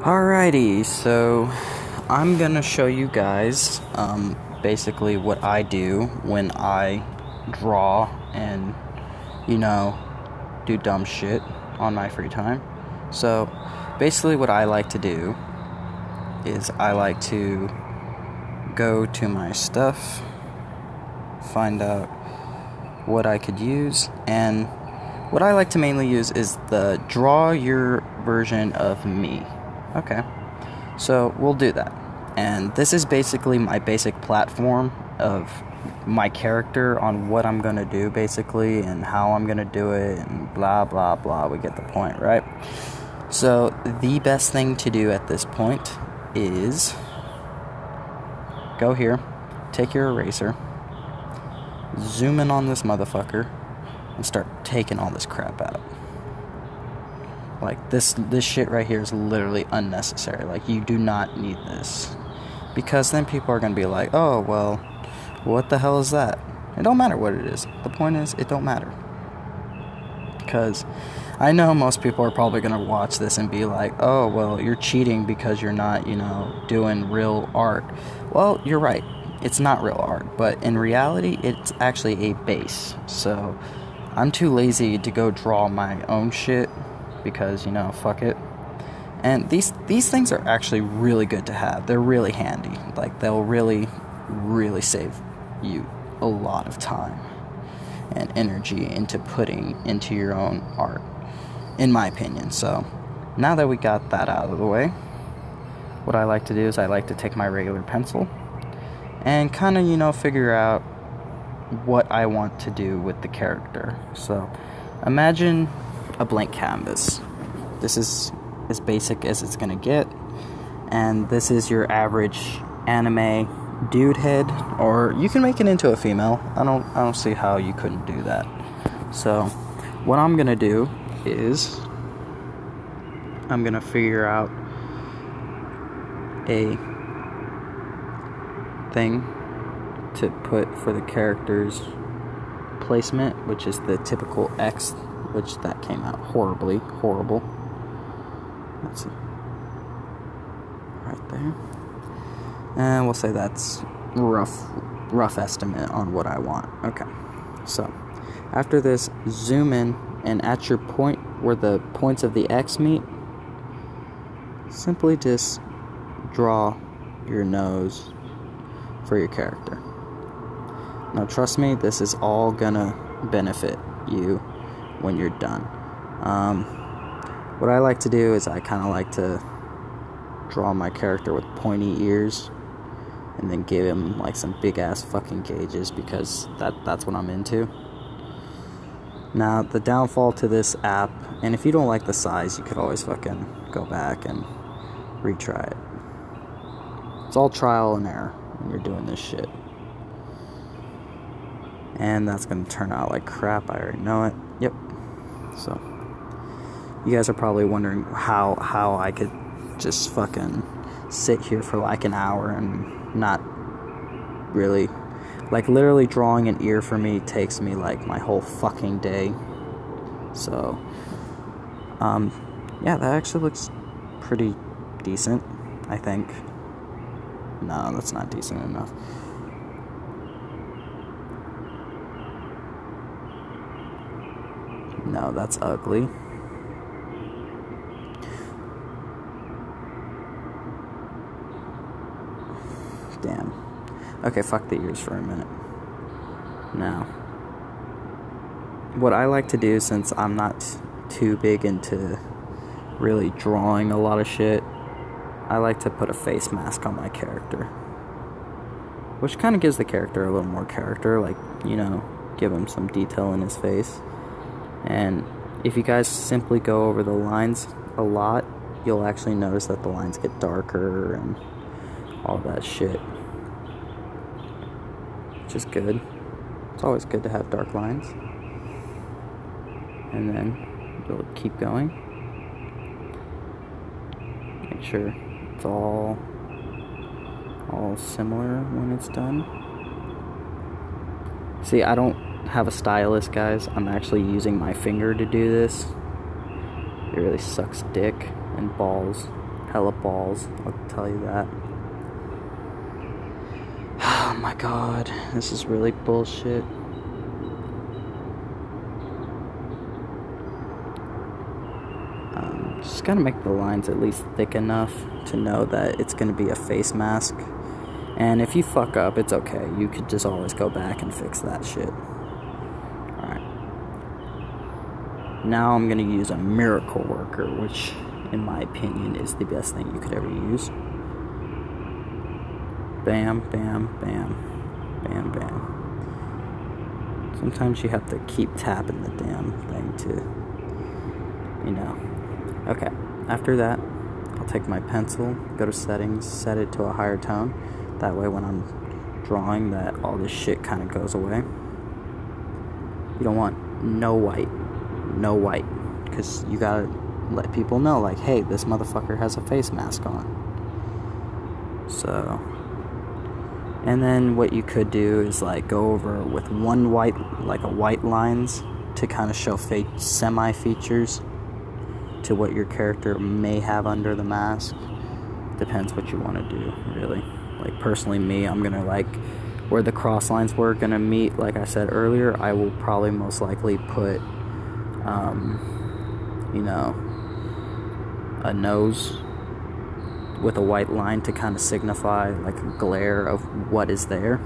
Alrighty, so I'm gonna show you guys basically what I do when I draw and, you know, do dumb shit on my free time. So basically, what I like to do is I like to go to my stuff, find out what I could use, and what I like to mainly use is the draw your version of me. Okay, so we'll do that. And this is basically my basic platform of my character on what I'm gonna do basically and how I'm gonna do it and blah blah blah. We get the point, right? So the best thing to do at this point is go here, take your eraser, zoom in on this motherfucker, and start taking all this crap out. Like, this shit right here is literally unnecessary. Like, you do not need this. Because then people are going to be like, oh, well, what the hell is that? It don't matter what it is. The point is, it don't matter. Because I know most people are probably going to watch this and be like, oh, well, you're cheating because you're not, doing real art. Well, you're right. It's not real art. But in reality, it's actually a base. So I'm too lazy to go draw my own shit. Because, fuck it. And these things are actually really good to have. They're really handy. Like, they'll really, really save you a lot of time and energy into putting into your own art, in my opinion. So, now that we got that out of the way, what I like to do is I like to take my regular pencil and kind of, figure out what I want to do with the character. So, imagine a blank canvas. This is as basic as it's gonna get, and this is your average anime dude head, or you can make it into a female. I don't see how you couldn't do that. So what I'm gonna do is I'm gonna figure out a thing to put for the character's placement, which is the typical X, which that came out horrible. Let's see. Right there. And we'll say that's rough estimate on what I want. Okay. So, after this, zoom in, and at your point where the points of the X meet, simply just draw your nose for your character. Now, trust me, this is all gonna benefit you when you're done. What I like to do is I kind of like to draw my character with pointy ears and then give him like some big ass fucking gauges, because that's what I'm into. Now, the downfall to this app, and if you don't like the size, you could always fucking go back and retry it. It's all trial and error when you're doing this shit. And that's gonna turn out like crap, I already know it. Yep. So, you guys are probably wondering how I could just fucking sit here for like an hour and not really, like, literally drawing an ear for me takes me like my whole fucking day. So, yeah, that actually looks pretty decent, I think. No, that's not decent enough. No, that's ugly. Damn. Okay, fuck the ears for a minute. Now, what I like to do, since I'm not too big into really drawing a lot of shit, I like to put a face mask on my character. Which kind of gives the character a little more character, like, give him some detail in his face. And if you guys simply go over the lines a lot, you'll actually notice that the lines get darker and all that shit. Which is good. It's always good to have dark lines. And then you'll keep going. Make sure it's all similar when it's done. See, I don't have a stylus, guys. I'm actually using my finger to do this. It really sucks dick and balls. hella balls, I'll tell you that. Oh my god, this is really bullshit. Just gotta make the lines at least thick enough to know that it's gonna be a face mask. And if you fuck up, it's okay. You could just always go back and fix that shit. Alright. Now I'm gonna use a miracle worker, which, in my opinion, is the best thing you could ever use. Bam, bam, bam. Bam, bam. Sometimes you have to keep tapping the damn thing to, you know. Okay, after that, I'll take my pencil, go to settings, set it to a higher tone. That way when I'm drawing, that all this shit kind of goes away. You don't want no white, because you gotta let people know, like, hey, this motherfucker has a face mask on. So, and then what you could do is like go over with one white, like a white lines, to kind of show semi-features to what your character may have under the mask. Depends what you want to do, really. Like, personally, me, I'm gonna, like, where the cross lines were gonna meet, like I said earlier, I will probably most likely put, you know, a nose with a white line to kind of signify, like, a glare of what is there.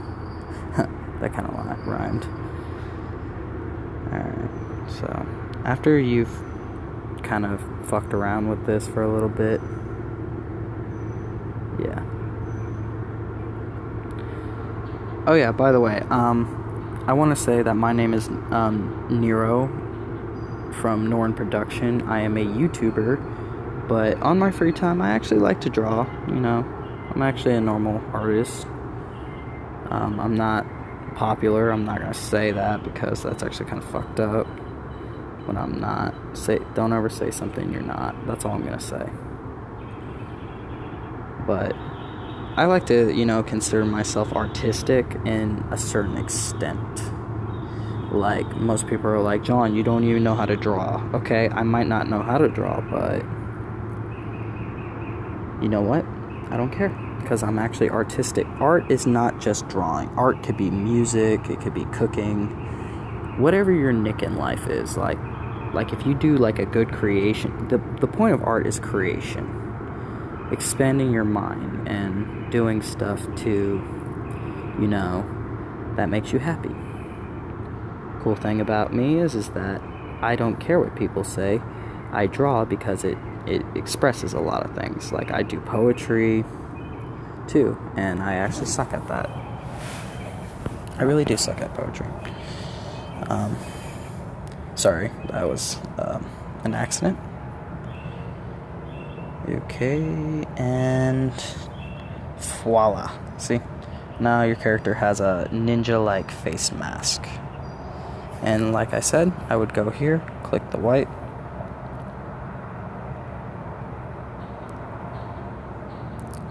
That kind of rhymed. Alright, so, after you've kind of fucked around with this for a little bit, yeah. Oh yeah, by the way, I want to say that my name is Nero from Norn Production. I am a YouTuber, but on my free time I actually like to draw, you know. I'm actually a normal artist. I'm not popular, I'm not going to say that because that's actually kind of fucked up. When I'm not, don't ever say something you're not. That's all I'm going to say. But I like to, you know, consider myself artistic in a certain extent. Like, most people are like, John, you don't even know how to draw. Okay, I might not know how to draw, but you know what? I don't care, because I'm actually artistic. Art is not just drawing. Art could be music, it could be cooking, whatever your nick in life is. Like if you do like a good creation, the point of art is creation. Expanding your mind and doing stuff to, you know, that makes you happy. Cool thing about me is that I don't care what people say. I draw because it expresses a lot of things. Like, I do poetry too, and I actually suck at that. I really do suck at poetry. Sorry, that was an accident. Okay, and voila. See? Now your character has a ninja-like face mask. And like I said, I would go here, click the white.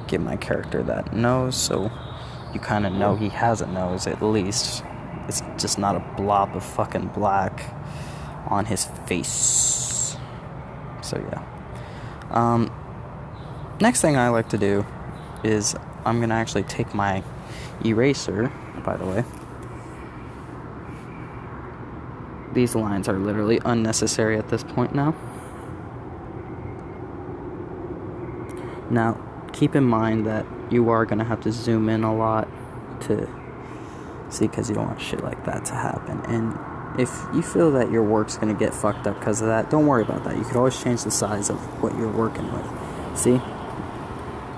Give my character that nose, so you kind of know he has a nose at least. It's just not a blob of fucking black on his face. So yeah. Next thing I like to do is I'm gonna actually take my eraser, by the way. These lines are literally unnecessary at this point now. Now, keep in mind that you are gonna have to zoom in a lot to see, because you don't want shit like that to happen. And if you feel that your work's gonna get fucked up because of that, don't worry about that. You could always change the size of what you're working with. See?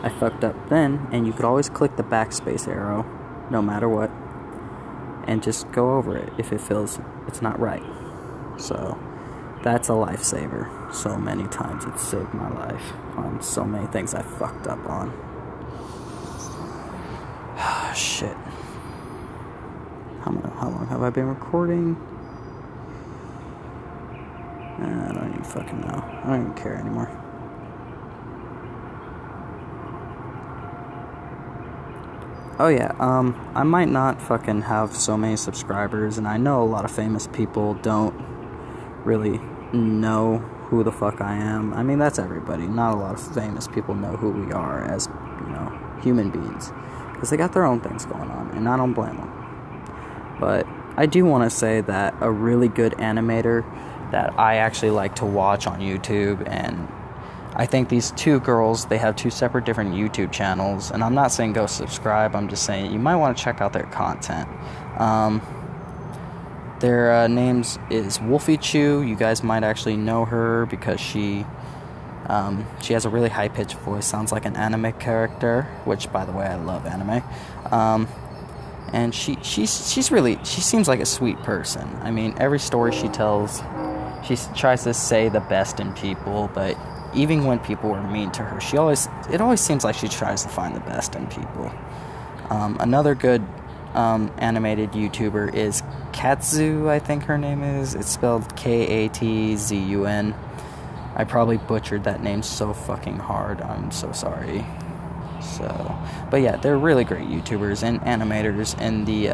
I fucked up then, and you could always click the backspace arrow, no matter what, and just go over it if it feels it's not right. So, that's a lifesaver. So many times it's saved my life on so many things I fucked up on. Shit. How long have I been recording? I don't even fucking know. I don't even care anymore. Oh yeah, I might not fucking have so many subscribers, and I know a lot of famous people don't really know who the fuck I am. I mean, that's everybody. Not a lot of famous people know who we are as, human beings. Because they got their own things going on, and I don't blame them. But I do want to say that a really good animator that I actually like to watch on YouTube, and I think these two girls, they have two separate different YouTube channels, and I'm not saying go subscribe, I'm just saying you might want to check out their content. Their names is Wolfie Chew. You guys might actually know her because she has a really high-pitched voice, sounds like an anime character, which, by the way, I love anime. And she seems like a sweet person. I mean, every story she tells, she tries to say the best in people, but even when people are mean to her, it always seems like she tries to find the best in people. Another good animated YouTuber is Katzu, I think her name is. It's spelled Katzun. I probably butchered that name so fucking hard. I'm so sorry. But yeah, they're really great YouTubers and animators in the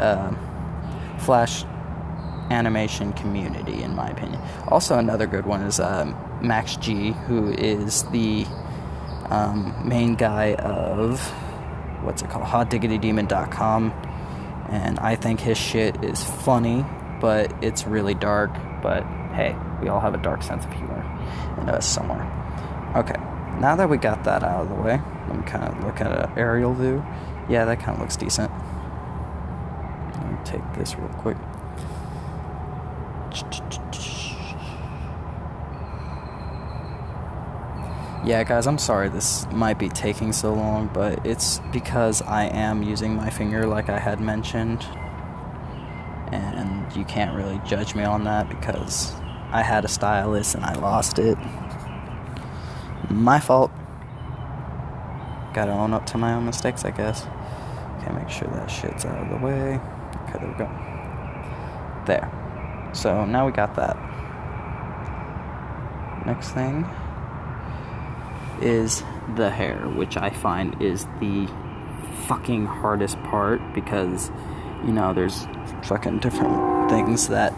Flash animation community, in my opinion. Also, another good one is Max G, who is the main guy of HotDiggityDemon.com, and I think his shit is funny, but it's really dark. But hey, we all have a dark sense of humor in us somewhere. Okay, now that we got that out of the way, let me kind of look at an aerial view. Yeah, that kind of looks decent. Let me take this real quick. Yeah, guys, I'm sorry this might be taking so long, but it's because I am using my finger like I had mentioned, and you can't really judge me on that because I had a stylus and I lost it. My fault. Gotta own up to my own mistakes, I guess. Okay, make sure that shit's out of the way. Okay, there we go. There. So, now we got that. Next thing is the hair, which I find is the fucking hardest part because, there's fucking different things that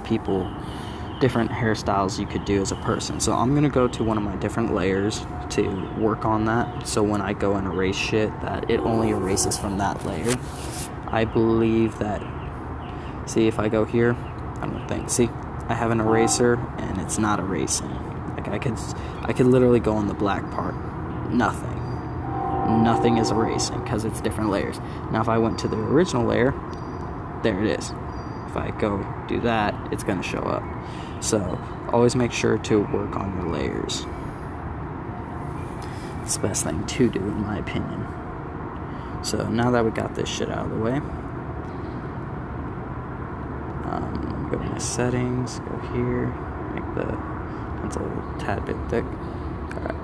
different hairstyles you could do as a person. So I'm gonna go to one of my different layers to work on that, so when I go and erase shit, that it only erases from that layer. I believe that, see, if I go here, I don't think, see, I have an eraser and it's not erasing. Like I could literally go on the black part. Nothing is erasing because it's different layers. Now if I went to the original layer, there it is. If I go do that, it's going to show up. So always make sure to work on your layers. It's the best thing to do, in my opinion. So now that we got this shit out of the way, go to my settings, go here, make the pencil a tad bit thick. Alright.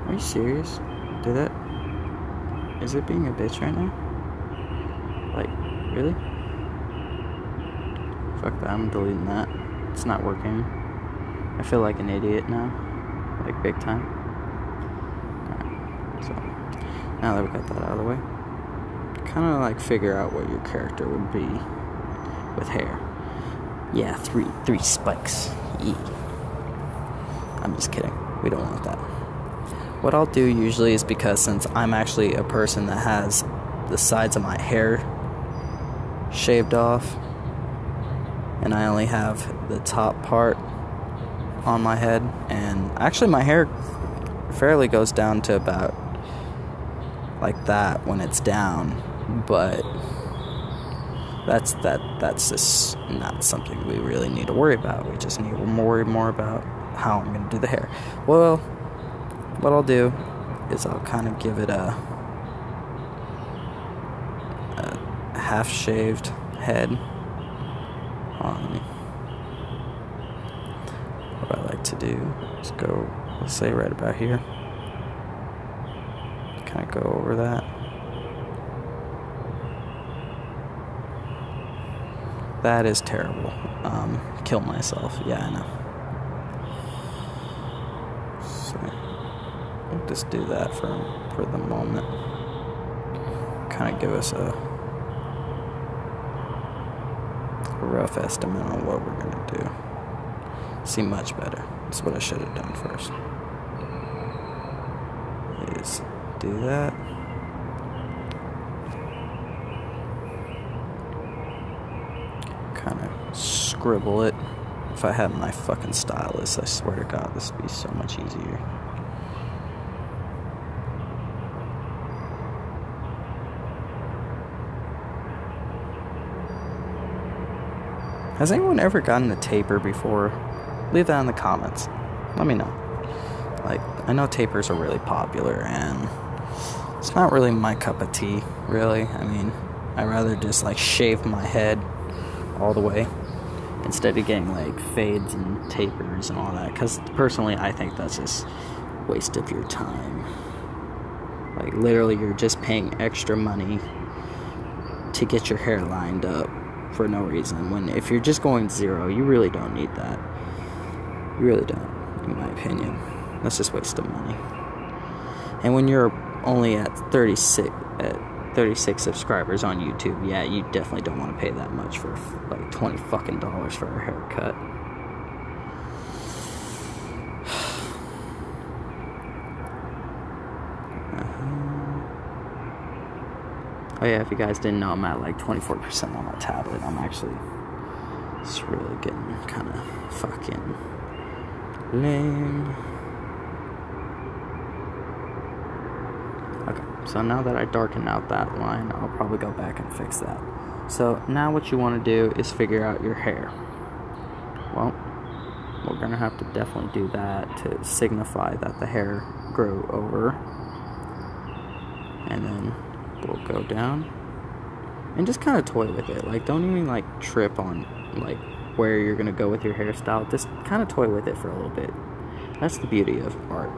Are you serious? Is it being a bitch right now? Like, really? Fuck that, I'm deleting that. It's not working. I feel like an idiot now. Like, big time. Alright, so, now that we got that out of the way, kind of like figure out what your character would be with hair. Yeah, three spikes. Yeah. I'm just kidding. We don't want that. What I'll do usually is, because since I'm actually a person that has the sides of my hair shaved off, and I only have the top part on my head, and actually my hair fairly goes down to about like that when it's down, but that's just not something we really need to worry about. We just need to worry more about how I'm going to do the hair. Well, what I'll do is I'll kind of give it a half-shaved head on. What I like to do is go, let's say right about here, kind of go over that. That is terrible. Kill myself. Yeah, I know. So, I'll just do that for for the moment. Kind of give us a rough estimate on what we're going to do. See much better. That's what I should have done first. Is do that. Kind of scribble it. If I had my fucking stylus, I swear to God, this would be so much easier. Has anyone ever gotten a taper before? Leave that in the comments. Let me know. Like, I know tapers are really popular, and it's not really my cup of tea, really. I mean, I'd rather just, like, shave my head all the way instead of getting, like, fades and tapers and all that. Because, personally, I think that's just a waste of your time. Like, literally, you're just paying extra money to get your hair lined up for no reason. When if you're just going zero, you really don't need that. You really don't, in my opinion. That's just waste of money. And when you're only at 36 subscribers on YouTube, yeah, you definitely don't want to pay that much for like $20 fucking for a haircut. Oh yeah, if you guys didn't know, I'm at like 24% on my tablet. I'm actually just really getting kind of fucking lame. Okay, so now that I darkened out that line, I'll probably go back and fix that. So now what you want to do is figure out your hair. Well, we're going to have to definitely do that to signify that the hair grew over. And then we'll go down and just kind of toy with it. Like, don't even like trip on like where you're gonna go with your hairstyle. Just kind of toy with it for a little bit. That's the beauty of art,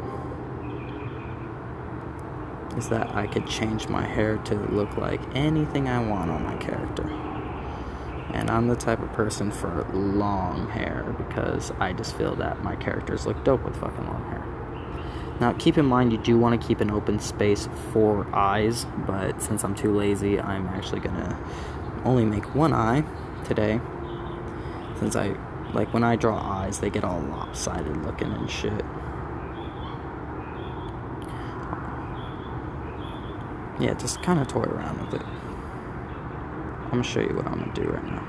is that I could change my hair to look like anything I want on my character. And I'm the type of person for long hair because I just feel that my characters look dope with fucking long hair. Now, keep in mind, you do want to keep an open space for eyes, but since I'm too lazy, I'm actually going to only make one eye today. Since when I draw eyes, they get all lopsided looking and shit. Yeah, just kind of toy around with it. I'm going to show you what I'm going to do right now.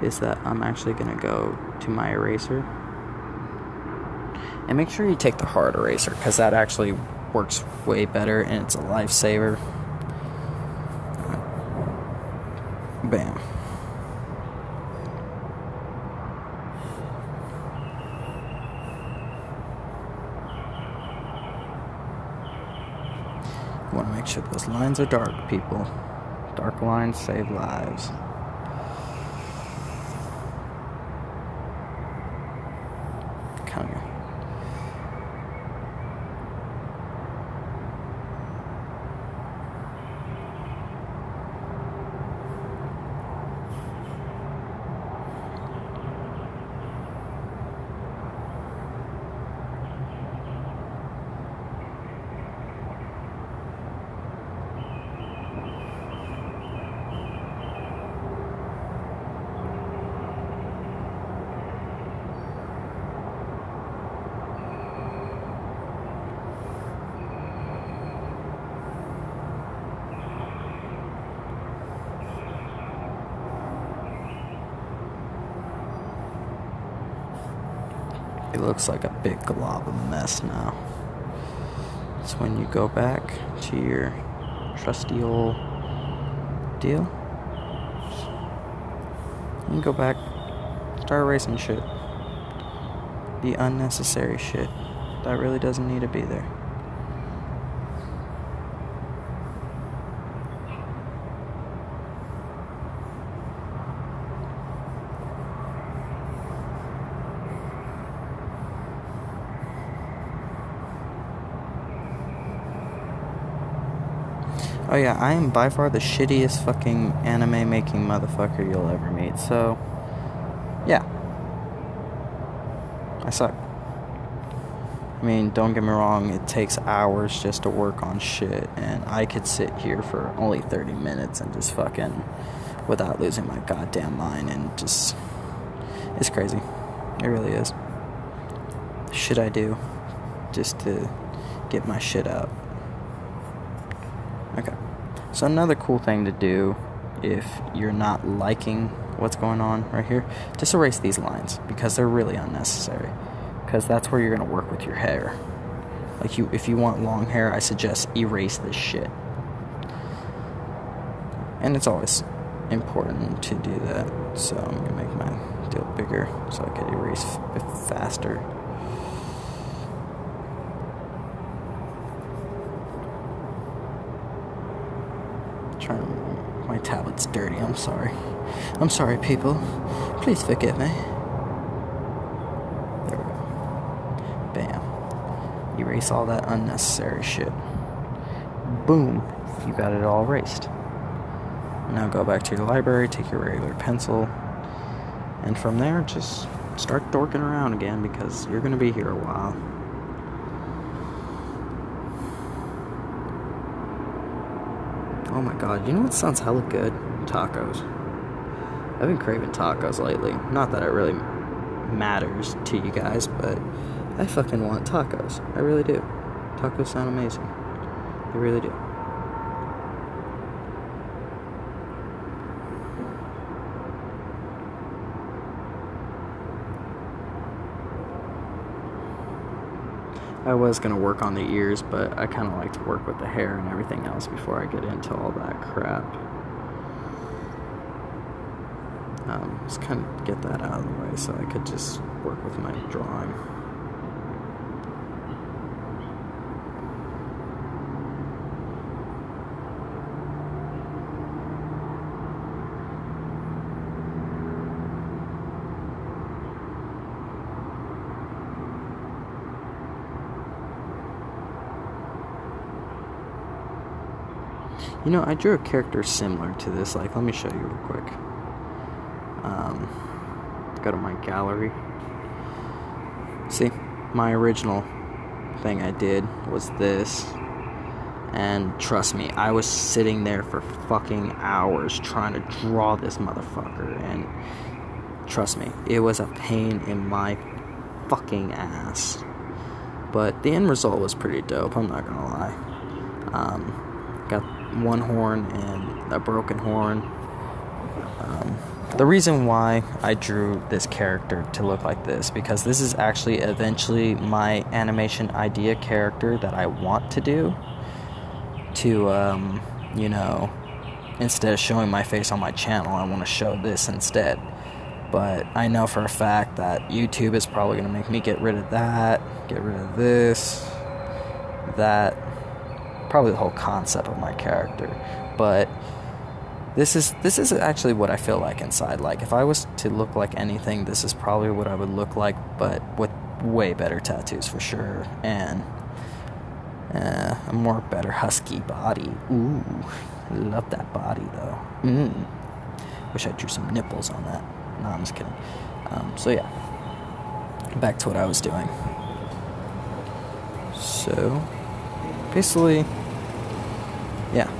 Is that I'm actually going to go to my eraser. And make sure you take the hard eraser, because that actually works way better and it's a lifesaver. Bam. You want to make sure those lines are dark, people. Dark lines save lives. Kind of. It looks like a big glob of mess now. So when you go back to your trusty old deal, you can go back, start erasing shit. The unnecessary shit that really doesn't need to be there. Oh yeah, I am by far the shittiest fucking anime making motherfucker you'll ever meet, so yeah. I suck. I mean, don't get me wrong, it takes hours just to work on shit, and I could sit here for only 30 minutes and just fucking, without losing my goddamn mind, and just, it's crazy. It really is. Shit I do just to get my shit out. Okay. So another cool thing to do if you're not liking what's going on right here, just erase these lines because they're really unnecessary. Because that's where you're going to work with your hair. Like, if you want long hair, I suggest erase this shit. And it's always important to do that. So I'm going to make my deal bigger so I can erase faster. My tablet's dirty. I'm sorry. I'm sorry, people. Please forgive me. Erase all that unnecessary shit. Boom, you got it all erased. Now go back to your library, take your regular pencil, and from there just start dorking around again because you're going to be here a while. Oh my god, you know what sounds hella good? Tacos. I've been craving tacos lately. Not that it really matters to you guys, but I fucking want tacos. I really do. Tacos sound amazing. They really do. I was going to work on the ears, but I kind of like to work with the hair and everything else before I get into all that crap. Just kind of get that out of the way so I could just work with my drawing. You know, I drew a character similar to this. Like, let me show you real quick. Go to my gallery. See, my original thing I did was this. And trust me, I was sitting there for fucking hours trying to draw this motherfucker. And trust me, it was a pain in my fucking ass. But the end result was pretty dope, I'm not gonna lie. Got one horn and a broken horn. The reason why I drew this character to look like this, because this is actually eventually my animation idea character that I want to do. To, you know, instead of showing my face on my channel, I want to show this instead. But I know for a fact that YouTube is probably going to make me get rid of that, get rid of this, that, probably the whole concept of my character. But this is actually what I feel like inside. Like, if I was to look like anything, this is probably what I would look like, but with way better tattoos for sure, and a more better husky body. Ooh, love that body though. Wish I drew some nipples on that. No, I'm just kidding. So yeah, back to what I was doing. So basically, yeah,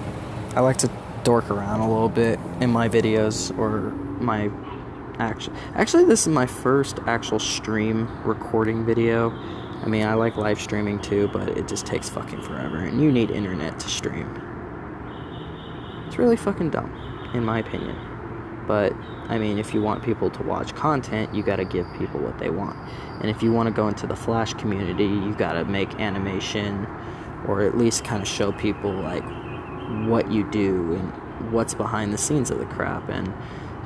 I like to dork around a little bit in my videos, or my actually this is my first actual stream recording video. I mean, I like live streaming too, but it just takes fucking forever, and you need internet to stream. It's really fucking dumb, in my opinion. But, I mean, if you want people to watch content, you gotta give people what they want. And if you want to go into the Flash community, you gotta make animation, or at least kind of show people, like, what you do and what's behind the scenes of the crap. And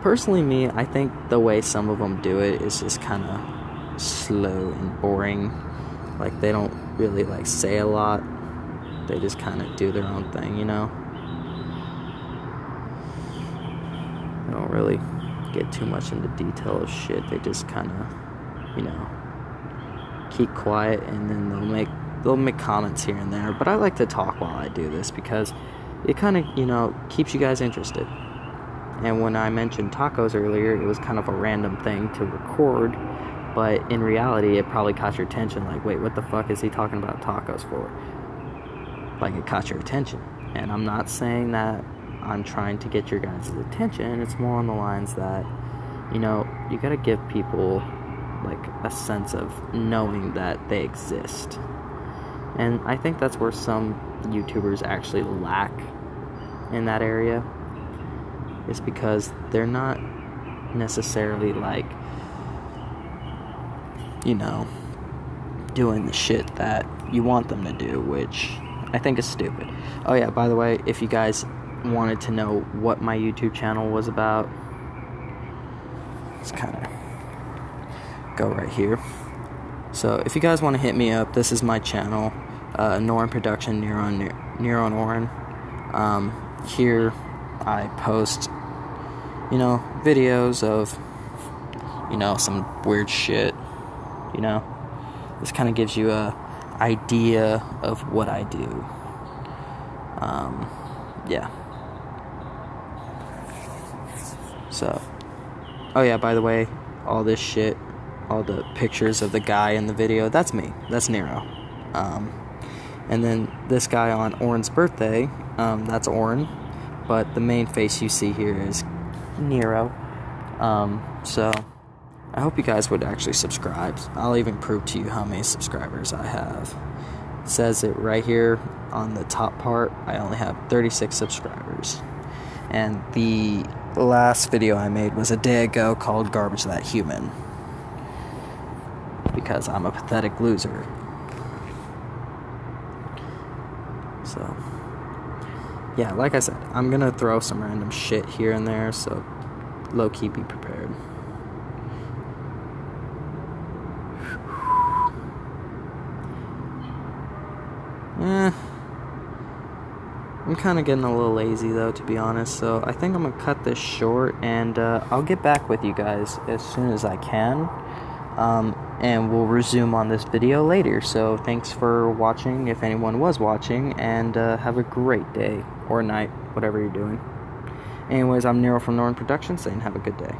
personally, me, I think the way some of them do it is just kind of slow and boring. Like, they don't really, like, say a lot. They just kind of do their own thing, you know? They don't really get too much into detail of shit. They just kind of, you know, keep quiet, and then they'll make comments here and there. But I like to talk while I do this because it kind of, you know, keeps you guys interested. And when I mentioned tacos earlier, it was kind of a random thing to record But in reality, it probably caught your attention. Like, wait, what the fuck is he talking about tacos for? Like, it caught your attention. And I'm not saying that I'm trying to get your guys' attention. It's more on the lines that, you know, you gotta give people, like, a sense of knowing that they exist. And I think that's where some YouTubers actually lack in that area. Is because they're not necessarily, like, you know, doing the shit that you want them to do, which I think is stupid. Oh yeah, by the way, if you guys wanted to know what my YouTube channel was about, let's kind of go right here. So if you guys want to hit me up, this is my channel, Norin Production, Neron Oren. Here I post, you know, videos of, you know, some weird shit. You know, this kind of gives you a idea of what I do. Yeah. So, oh yeah, by the way, all this shit, all the pictures of the guy in the video, that's me. That's Nero. And then this guy on Oren's birthday, that's Oren. But the main face you see here is Nero. So I hope you guys would actually subscribe. I'll even prove to you how many subscribers I have. It says it right here on the top part. I only have 36 subscribers. And the last video I made was a day ago called Garbage That Human. Because I'm a pathetic loser. So, yeah, like I said, I'm gonna throw some random shit here and there, so low-key be prepared. I'm kind of getting a little lazy though, to be honest, so I think I'm gonna cut this short, and I'll get back with you guys as soon as I can, and we'll resume on this video later. So thanks for watching, if anyone was watching, and have a great day or night, whatever you're doing. Anyways, I'm Nero from Norin Productions, saying have a good day.